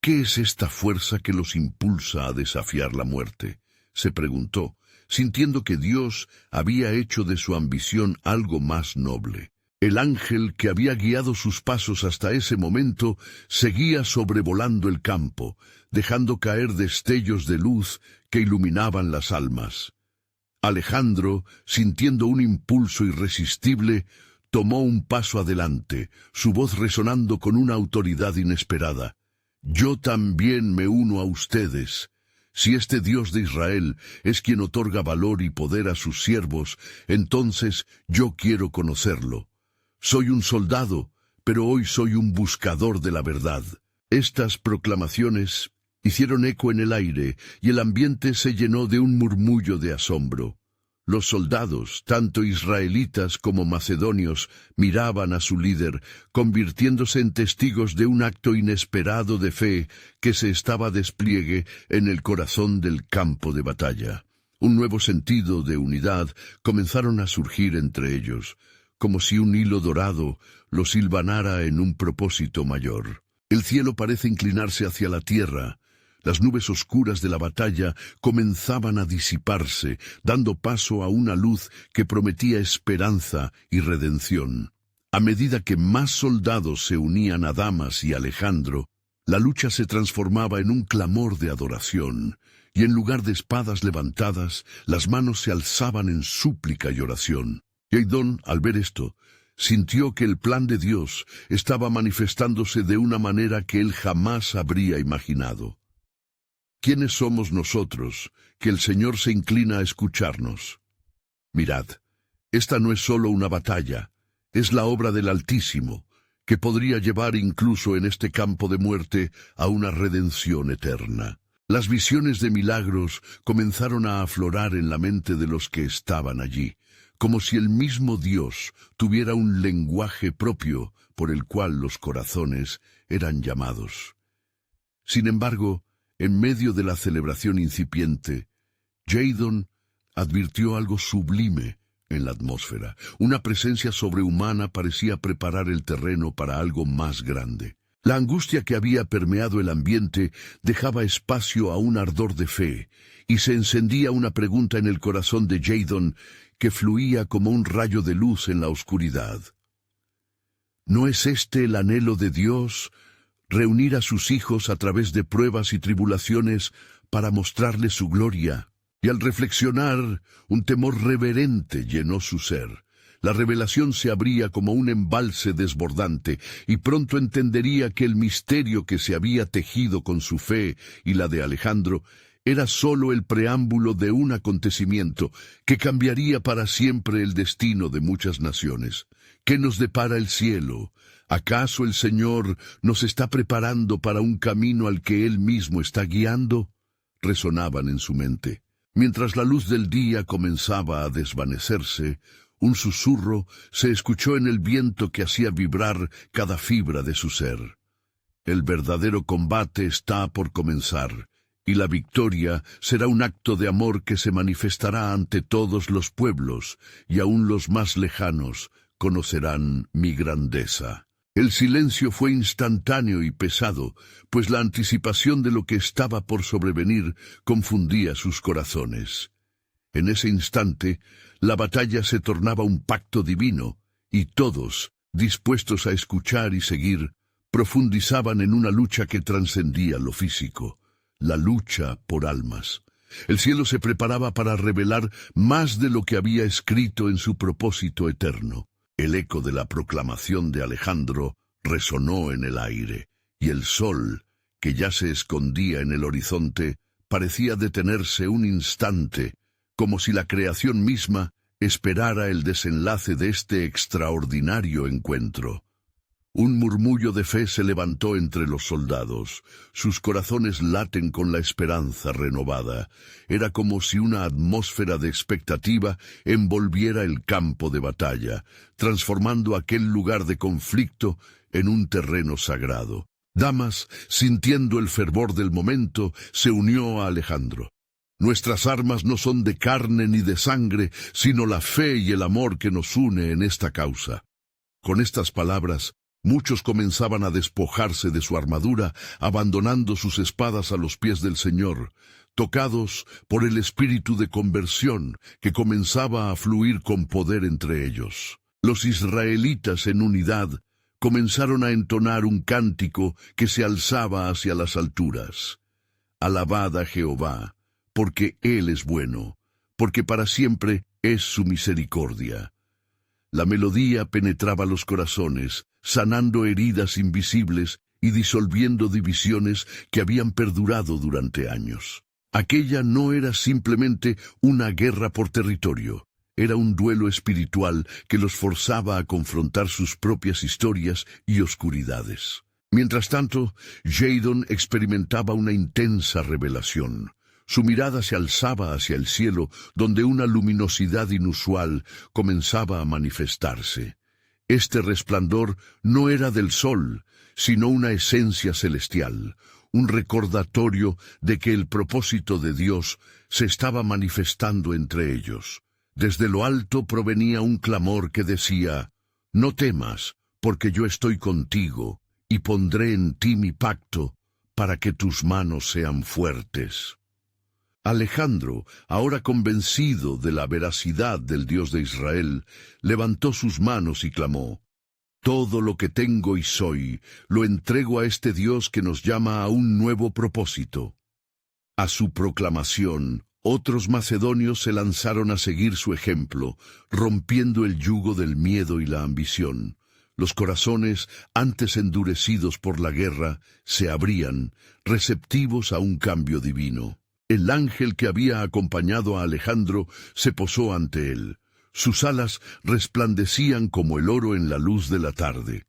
¿Qué es esta fuerza que los impulsa a desafiar la muerte?, se preguntó, sintiendo que Dios había hecho de su ambición algo más noble. El ángel que había guiado sus pasos hasta ese momento seguía sobrevolando el campo, dejando caer destellos de luz que iluminaban las almas. Alejandro, sintiendo un impulso irresistible, tomó un paso adelante, su voz resonando con una autoridad inesperada. Yo también me uno a ustedes. Si este Dios de Israel es quien otorga valor y poder a sus siervos, entonces yo quiero conocerlo. Soy un soldado, pero hoy soy un buscador de la verdad. Estas proclamaciones hicieron eco en el aire y el ambiente se llenó de un murmullo de asombro. Los soldados, tanto israelitas como macedonios, miraban a su líder, convirtiéndose en testigos de un acto inesperado de fe que se estaba despliegue en el corazón del campo de batalla. Un nuevo sentido de unidad comenzaron a surgir entre ellos, como si un hilo dorado los hilvanara en un propósito mayor. El cielo parece inclinarse hacia la tierra. Las nubes oscuras de la batalla comenzaban a disiparse, dando paso a una luz que prometía esperanza y redención. A medida que más soldados se unían a Damas y Alejandro, la lucha se transformaba en un clamor de adoración, y en lugar de espadas levantadas, las manos se alzaban en súplica y oración. Jaidón, al ver esto, sintió que el plan de Dios estaba manifestándose de una manera que él jamás habría imaginado. ¿Quiénes somos nosotros, que el Señor se inclina a escucharnos? Mirad, esta no es solo una batalla, es la obra del Altísimo, que podría llevar incluso en este campo de muerte a una redención eterna. Las visiones de milagros comenzaron a aflorar en la mente de los que estaban allí, como si el mismo Dios tuviera un lenguaje propio por el cual los corazones eran llamados. Sin embargo, en medio de la celebración incipiente, Jaidón advirtió algo sublime en la atmósfera. Una presencia sobrehumana parecía preparar el terreno para algo más grande. La angustia que había permeado el ambiente dejaba espacio a un ardor de fe, y se encendía una pregunta en el corazón de Jaidón que fluía como un rayo de luz en la oscuridad. ¿No es este el anhelo de Dios, reunir a sus hijos a través de pruebas y tribulaciones para mostrarles su gloria? Y al reflexionar, un temor reverente llenó su ser. La revelación se abría como un embalse desbordante, y pronto entendería que el misterio que se había tejido con su fe y la de Alejandro era sólo el preámbulo de un acontecimiento que cambiaría para siempre el destino de muchas naciones. ¿Qué nos depara el cielo? ¿Acaso el Señor nos está preparando para un camino al que Él mismo está guiando? Resonaban en su mente. Mientras la luz del día comenzaba a desvanecerse, un susurro se escuchó en el viento que hacía vibrar cada fibra de su ser. El verdadero combate está por comenzar, y la victoria será un acto de amor que se manifestará ante todos los pueblos, y aún los más lejanos conocerán mi grandeza. El silencio fue instantáneo y pesado, pues la anticipación de lo que estaba por sobrevenir confundía sus corazones. En ese instante, la batalla se tornaba un pacto divino, y todos, dispuestos a escuchar y seguir, profundizaban en una lucha que trascendía lo físico, la lucha por almas. El cielo se preparaba para revelar más de lo que había escrito en su propósito eterno. El eco de la proclamación de Alejandro resonó en el aire, y el sol, que ya se escondía en el horizonte, parecía detenerse un instante, como si la creación misma esperara el desenlace de este extraordinario encuentro. Un murmullo de fe se levantó entre los soldados. Sus corazones laten con la esperanza renovada. Era como si una atmósfera de expectativa envolviera el campo de batalla, transformando aquel lugar de conflicto en un terreno sagrado. Damas, sintiendo el fervor del momento, se unió a Alejandro. Nuestras armas no son de carne ni de sangre, sino la fe y el amor que nos une en esta causa. Con estas palabras, muchos comenzaban a despojarse de su armadura, abandonando sus espadas a los pies del Señor, tocados por el espíritu de conversión que comenzaba a fluir con poder entre ellos. Los israelitas en unidad comenzaron a entonar un cántico que se alzaba hacia las alturas. Alabad a Jehová, porque Él es bueno, porque para siempre es su misericordia. La melodía penetraba los corazones, sanando heridas invisibles y disolviendo divisiones que habían perdurado durante años. Aquella no era simplemente una guerra por territorio, era un duelo espiritual que los forzaba a confrontar sus propias historias y oscuridades. Mientras tanto, Jaidón experimentaba una intensa revelación. Su mirada se alzaba hacia el cielo, donde una luminosidad inusual comenzaba a manifestarse. Este resplandor no era del sol, sino una esencia celestial, un recordatorio de que el propósito de Dios se estaba manifestando entre ellos. Desde lo alto provenía un clamor que decía: «No temas, porque yo estoy contigo, y pondré en ti mi pacto, para que tus manos sean fuertes». Alejandro, ahora convencido de la veracidad del Dios de Israel, levantó sus manos y clamó: «Todo lo que tengo y soy, lo entrego a este Dios que nos llama a un nuevo propósito». A su proclamación, otros macedonios se lanzaron a seguir su ejemplo, rompiendo el yugo del miedo y la ambición. Los corazones, antes endurecidos por la guerra, se abrían, receptivos a un cambio divino. El ángel que había acompañado a Alejandro se posó ante él. Sus alas resplandecían como el oro en la luz de la tarde.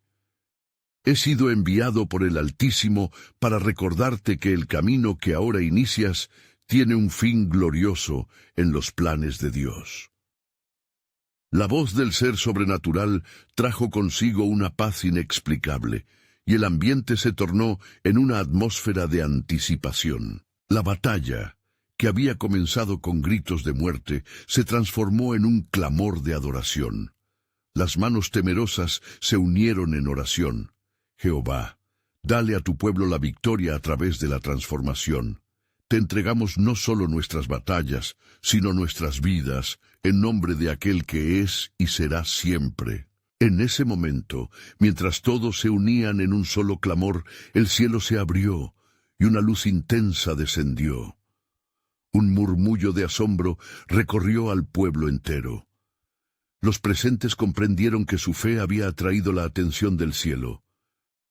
«He sido enviado por el Altísimo para recordarte que el camino que ahora inicias tiene un fin glorioso en los planes de Dios». La voz del ser sobrenatural trajo consigo una paz inexplicable, y el ambiente se tornó en una atmósfera de anticipación. La batalla, que había comenzado con gritos de muerte, se transformó en un clamor de adoración. Las manos temerosas se unieron en oración. «Jehová, dale a tu pueblo la victoria a través de la transformación. Te entregamos no solo nuestras batallas, sino nuestras vidas, en nombre de aquel que es y será siempre». En ese momento, mientras todos se unían en un solo clamor, el cielo se abrió, y una luz intensa descendió. Un murmullo de asombro recorrió al pueblo entero. Los presentes comprendieron que su fe había atraído la atención del cielo.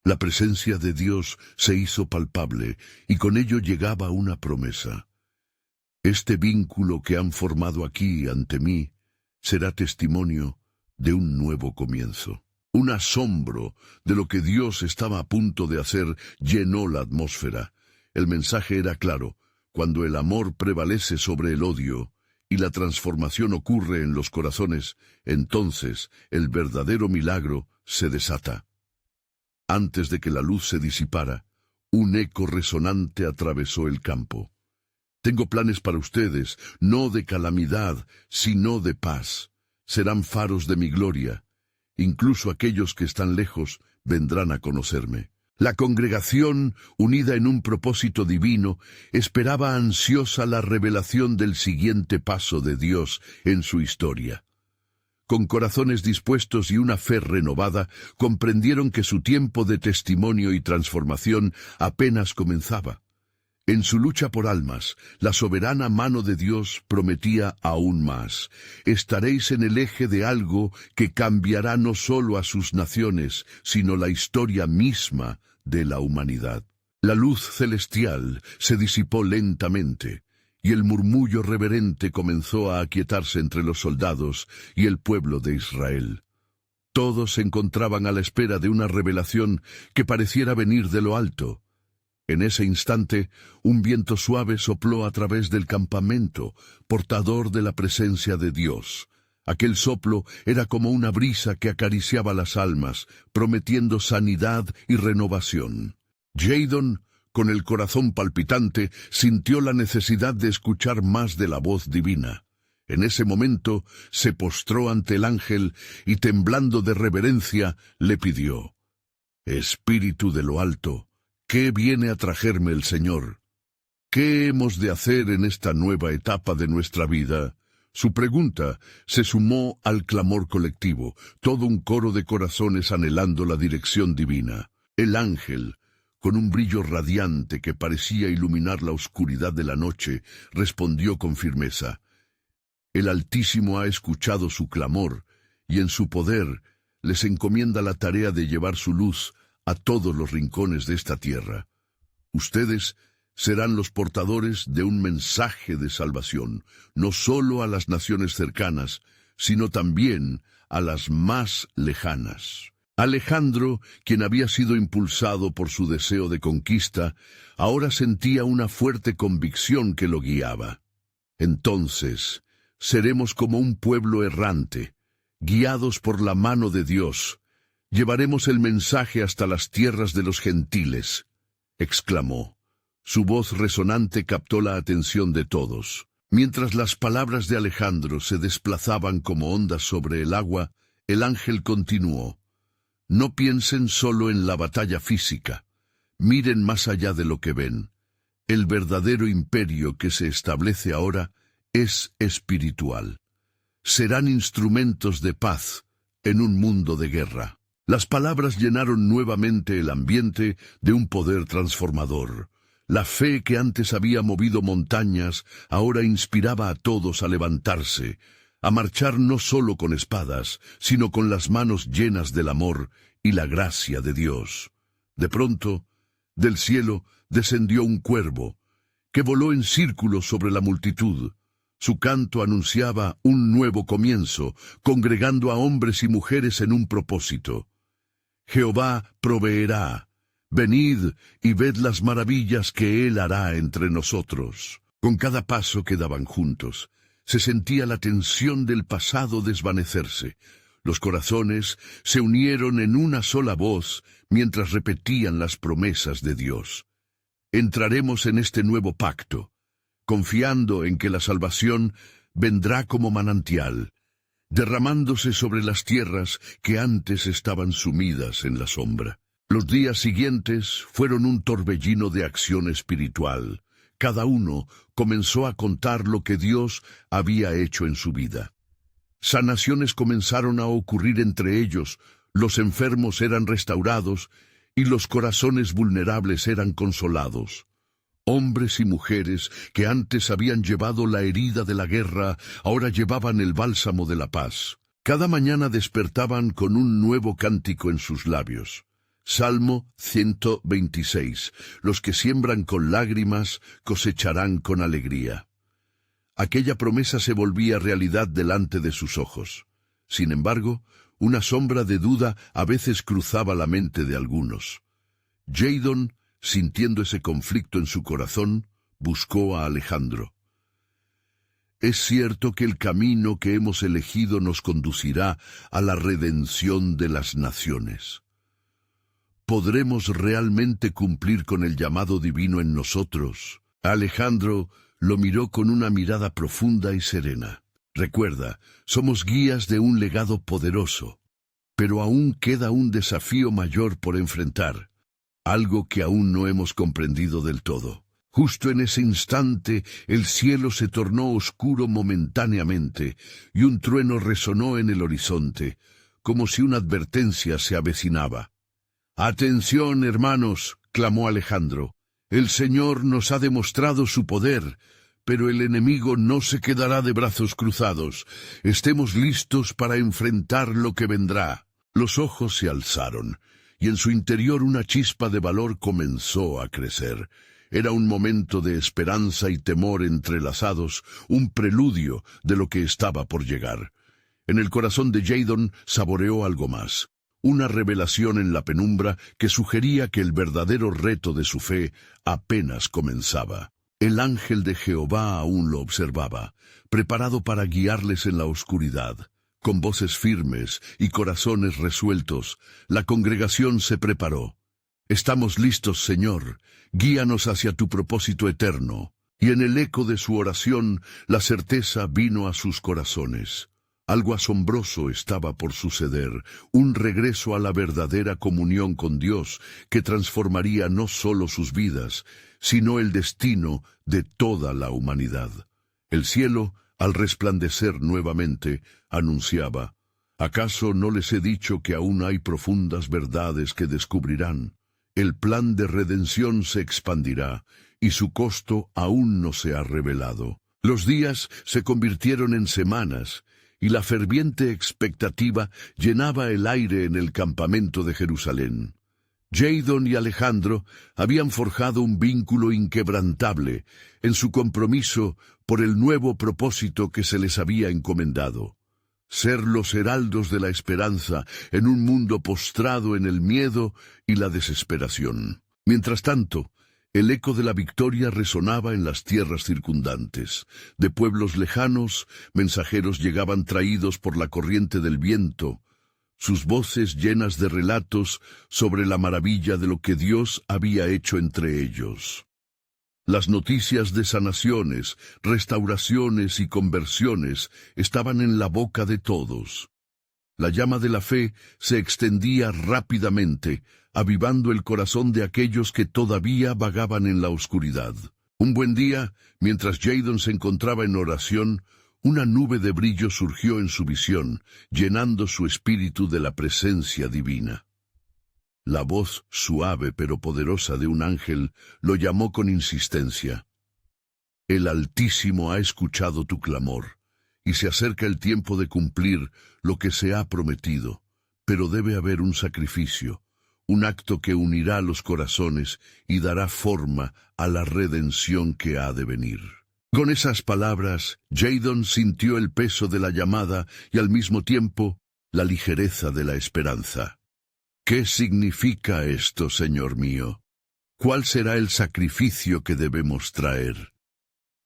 La presencia de Dios se hizo palpable, y con ello llegaba una promesa. «Este vínculo que han formado aquí ante mí será testimonio de un nuevo comienzo». Un asombro de lo que Dios estaba a punto de hacer llenó la atmósfera. El mensaje era claro: cuando el amor prevalece sobre el odio y la transformación ocurre en los corazones, entonces el verdadero milagro se desata. Antes de que la luz se disipara, un eco resonante atravesó el campo. «Tengo planes para ustedes, no de calamidad, sino de paz. Serán faros de mi gloria. Incluso aquellos que están lejos vendrán a conocerme». La congregación, unida en un propósito divino, esperaba ansiosa la revelación del siguiente paso de Dios en su historia. Con corazones dispuestos y una fe renovada, comprendieron que su tiempo de testimonio y transformación apenas comenzaba. En su lucha por almas, la soberana mano de Dios prometía aún más. «Estaréis en el eje de algo que cambiará no solo a sus naciones, sino la historia misma de la humanidad». La luz celestial se disipó lentamente, y el murmullo reverente comenzó a aquietarse entre los soldados y el pueblo de Israel. Todos se encontraban a la espera de una revelación que pareciera venir de lo alto. En ese instante, un viento suave sopló a través del campamento, portador de la presencia de Dios. Aquel soplo era como una brisa que acariciaba las almas, prometiendo sanidad y renovación. Jadon, con el corazón palpitante, sintió la necesidad de escuchar más de la voz divina. En ese momento, se postró ante el ángel y, temblando de reverencia, le pidió: «Espíritu de lo alto, ¿qué viene a traerme el Señor? ¿Qué hemos de hacer en esta nueva etapa de nuestra vida?» Su pregunta se sumó al clamor colectivo, todo un coro de corazones anhelando la dirección divina. El ángel, con un brillo radiante que parecía iluminar la oscuridad de la noche, respondió con firmeza: «El Altísimo ha escuchado su clamor, y en su poder les encomienda la tarea de llevar su luz a todos los rincones de esta tierra. Ustedes serán los portadores de un mensaje de salvación, no solo a las naciones cercanas, sino también a las más lejanas». Alejandro, quien había sido impulsado por su deseo de conquista, ahora sentía una fuerte convicción que lo guiaba. Entonces, seremos como un pueblo errante, guiados por la mano de Dios. Llevaremos el mensaje hasta las tierras de los gentiles, exclamó. Su voz resonante captó la atención de todos. Mientras las palabras de Alejandro se desplazaban como ondas sobre el agua, el ángel continuó. No piensen solo en la batalla física. Miren más allá de lo que ven. El verdadero imperio que se establece ahora es espiritual. Serán instrumentos de paz en un mundo de guerra. Las palabras llenaron nuevamente el ambiente de un poder transformador. La fe que antes había movido montañas ahora inspiraba a todos a levantarse, a marchar no solo con espadas, sino con las manos llenas del amor y la gracia de Dios. De pronto, del cielo descendió un cuervo, que voló en círculo sobre la multitud. Su canto anunciaba un nuevo comienzo, congregando a hombres y mujeres en un propósito. Jehová proveerá. Venid y ved las maravillas que Él hará entre nosotros. Con cada paso que daban juntos, se sentía la tensión del pasado desvanecerse. Los corazones se unieron en una sola voz mientras repetían las promesas de Dios. Entraremos en este nuevo pacto, confiando en que la salvación vendrá como manantial, derramándose sobre las tierras que antes estaban sumidas en la sombra. Los días siguientes fueron un torbellino de acción espiritual. Cada uno comenzó a contar lo que Dios había hecho en su vida. Sanaciones comenzaron a ocurrir entre ellos, los enfermos eran restaurados y los corazones vulnerables eran consolados. Hombres y mujeres que antes habían llevado la herida de la guerra, ahora llevaban el bálsamo de la paz. Cada mañana despertaban con un nuevo cántico en sus labios. Salmo 126. Los que siembran con lágrimas cosecharán con alegría. Aquella promesa se volvía realidad delante de sus ojos. Sin embargo, una sombra de duda a veces cruzaba la mente de algunos. Jadon, sintiendo ese conflicto en su corazón, buscó a Alejandro. Es cierto que el camino que hemos elegido nos conducirá a la redención de las naciones. ¿Podremos realmente cumplir con el llamado divino en nosotros? Alejandro lo miró con una mirada profunda y serena. Recuerda, somos guías de un legado poderoso, pero aún queda un desafío mayor por enfrentar, algo que aún no hemos comprendido del todo. Justo en ese instante, el cielo se tornó oscuro momentáneamente y un trueno resonó en el horizonte, como si una advertencia se avecinaba. «Atención, hermanos», clamó Alejandro. «El Señor nos ha demostrado su poder, pero el enemigo no se quedará de brazos cruzados. Estemos listos para enfrentar lo que vendrá». Los ojos se alzaron, y en su interior una chispa de valor comenzó a crecer. Era un momento de esperanza y temor entrelazados, un preludio de lo que estaba por llegar. En el corazón de Jadon saboreó algo más. Una revelación en la penumbra que sugería que el verdadero reto de su fe apenas comenzaba. El ángel de Jehová aún lo observaba, preparado para guiarles en la oscuridad. Con voces firmes y corazones resueltos, la congregación se preparó. «Estamos listos, Señor, guíanos hacia tu propósito eterno». Y en el eco de su oración, la certeza vino a sus corazones. Algo asombroso estaba por suceder, un regreso a la verdadera comunión con Dios que transformaría no solo sus vidas, sino el destino de toda la humanidad. El cielo, al resplandecer nuevamente, anunciaba: «¿Acaso no les he dicho que aún hay profundas verdades que descubrirán? El plan de redención se expandirá, y su costo aún no se ha revelado». Los días se convirtieron en semanas, y la ferviente expectativa llenaba el aire en el campamento de Jerusalén. Jadon y Alejandro habían forjado un vínculo inquebrantable en su compromiso por el nuevo propósito que se les había encomendado. ser los heraldos de la esperanza en un mundo postrado en el miedo y la desesperación. Mientras tanto, el eco de la victoria resonaba en las tierras circundantes. De pueblos lejanos, mensajeros llegaban traídos por la corriente del viento, sus voces llenas de relatos sobre la maravilla de lo que Dios había hecho entre ellos. Las noticias de sanaciones, restauraciones y conversiones estaban en la boca de todos. La llama de la fe se extendía rápidamente, avivando el corazón de aquellos que todavía vagaban en la oscuridad. Un buen día, mientras Jadon se encontraba en oración, una nube de brillo surgió en su visión, llenando su espíritu de la presencia divina. La voz suave pero poderosa de un ángel lo llamó con insistencia. El Altísimo ha escuchado tu clamor, y se acerca el tiempo de cumplir lo que se ha prometido, pero debe haber un sacrificio, un acto que unirá los corazones y dará forma a la redención que ha de venir. Con esas palabras, Jadon sintió el peso de la llamada y al mismo tiempo la ligereza de la esperanza. ¿Qué significa esto, Señor mío? ¿Cuál será el sacrificio que debemos traer?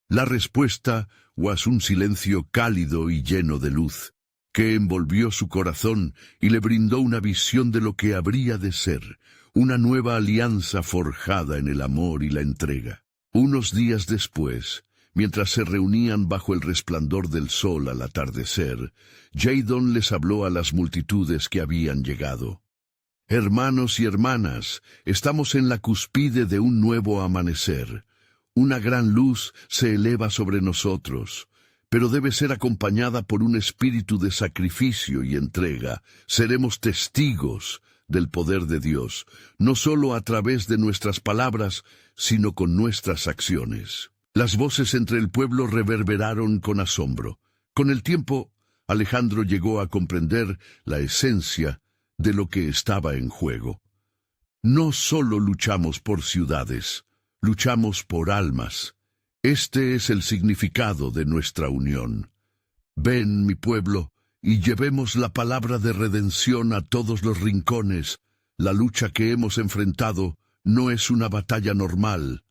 La respuesta was un silencio cálido y lleno de luz, que envolvió su corazón y le brindó una visión de lo que habría de ser, una nueva alianza forjada en el amor y la entrega. Unos días después, mientras se reunían bajo el resplandor del sol al atardecer, Jadon les habló a las multitudes que habían llegado. Hermanos y hermanas, estamos en la cúspide de un nuevo amanecer. Una gran luz se eleva sobre nosotros, pero debe ser acompañada por un espíritu de sacrificio y entrega. Seremos testigos del poder de Dios, no solo a través de nuestras palabras, sino con nuestras acciones. Las voces entre el pueblo reverberaron con asombro. Con el tiempo, Alejandro llegó a comprender la esencia de lo que estaba en juego. No solo luchamos por ciudades, luchamos por almas. Este es el significado de nuestra unión. Ven, mi pueblo, y llevemos la palabra de redención a todos los rincones. La lucha que hemos enfrentado no es una batalla normal.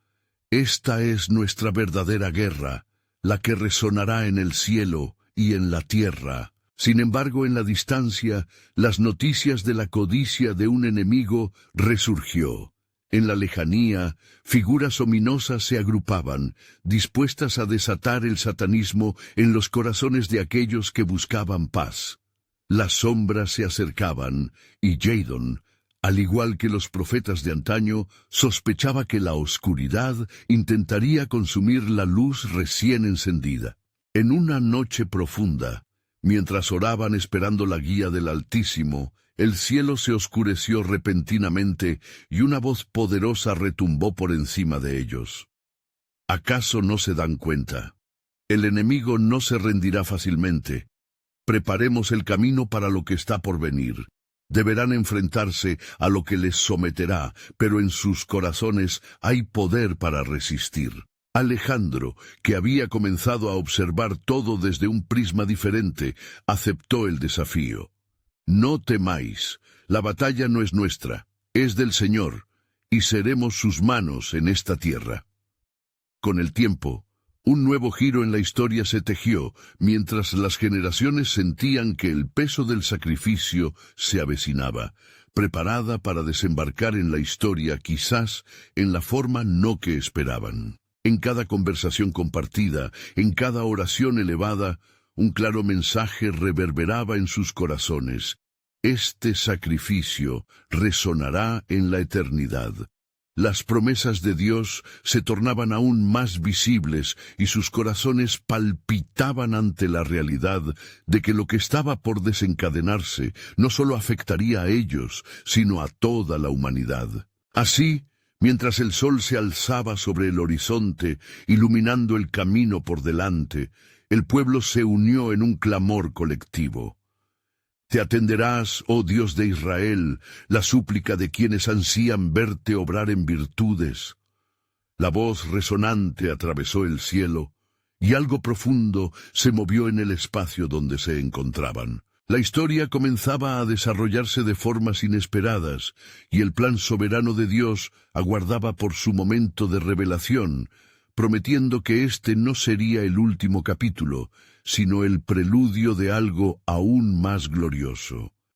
Esta es nuestra verdadera guerra, la que resonará en el cielo y en la tierra. Sin embargo, en la distancia, las noticias de la codicia de un enemigo resurgió. En la lejanía, figuras ominosas se agrupaban, dispuestas a desatar el satanismo en los corazones de aquellos que buscaban paz. Las sombras se acercaban, y Jadon, al igual que los profetas de antaño, sospechaba que la oscuridad intentaría consumir la luz recién encendida. En una noche profunda, mientras oraban esperando la guía del Altísimo, el cielo se oscureció repentinamente y una voz poderosa retumbó por encima de ellos. ¿Acaso no se dan cuenta? El enemigo no se rendirá fácilmente. Preparemos el camino para lo que está por venir. Deberán enfrentarse a lo que les someterá, pero en sus corazones hay poder para resistir. Alejandro, que había comenzado a observar todo desde un prisma diferente, aceptó el desafío. No temáis, la batalla no es nuestra, es del Señor, y seremos sus manos en esta tierra. Con el tiempo, un nuevo giro en la historia se tejió, mientras las generaciones sentían que el peso del sacrificio se avecinaba, preparada para desembarcar en la historia quizás en la forma no que esperaban. En cada conversación compartida, en cada oración elevada, un claro mensaje reverberaba en sus corazones. Este sacrificio resonará en la eternidad. Las promesas de Dios se tornaban aún más visibles y sus corazones palpitaban ante la realidad de que lo que estaba por desencadenarse no solo afectaría a ellos, sino a toda la humanidad. Así, mientras el sol se alzaba sobre el horizonte, iluminando el camino por delante, el pueblo se unió en un clamor colectivo. Te atenderás, oh Dios de Israel, la súplica de quienes ansían verte obrar en virtudes. La voz resonante atravesó el cielo, y algo profundo se movió en el espacio donde se encontraban. La historia comenzaba a desarrollarse de formas inesperadas, y el plan soberano de Dios aguardaba por su momento de revelación, prometiendo que este no sería el último capítulo, sino el preludio de algo aún más glorioso.